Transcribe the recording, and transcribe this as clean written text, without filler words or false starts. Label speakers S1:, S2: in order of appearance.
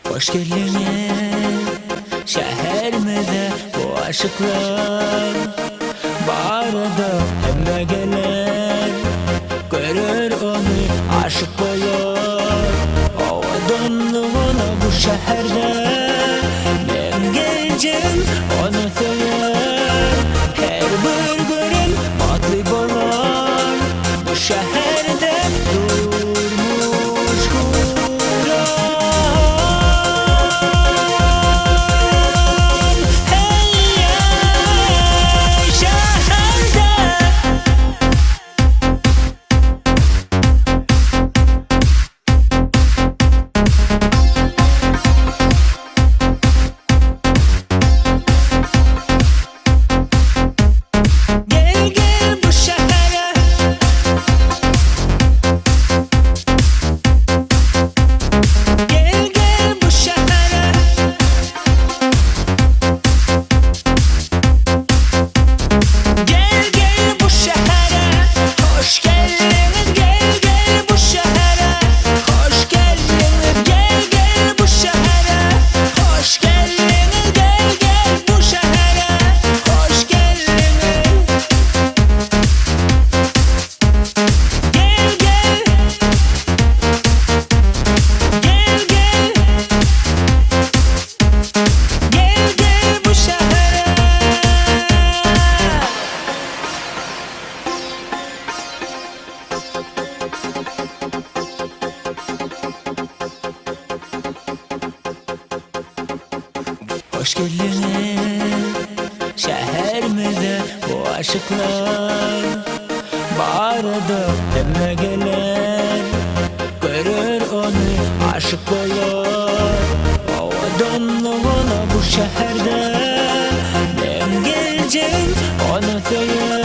S1: Hoş geldiniz şehirimize bu aşıklar. Bağırdı hem gelir, görür onu aşık olur. O donluğuna bu şehirde ben geleceğim onu sever. Her bir gün mutlu olur bu şehirde durmuş kurar. Hoş geldiniz şehirimize bu aşıklar. Bağırdı hem gelir, görür onu aşık olur. O donluğuna bu şehirde ben geleceğim onu sever.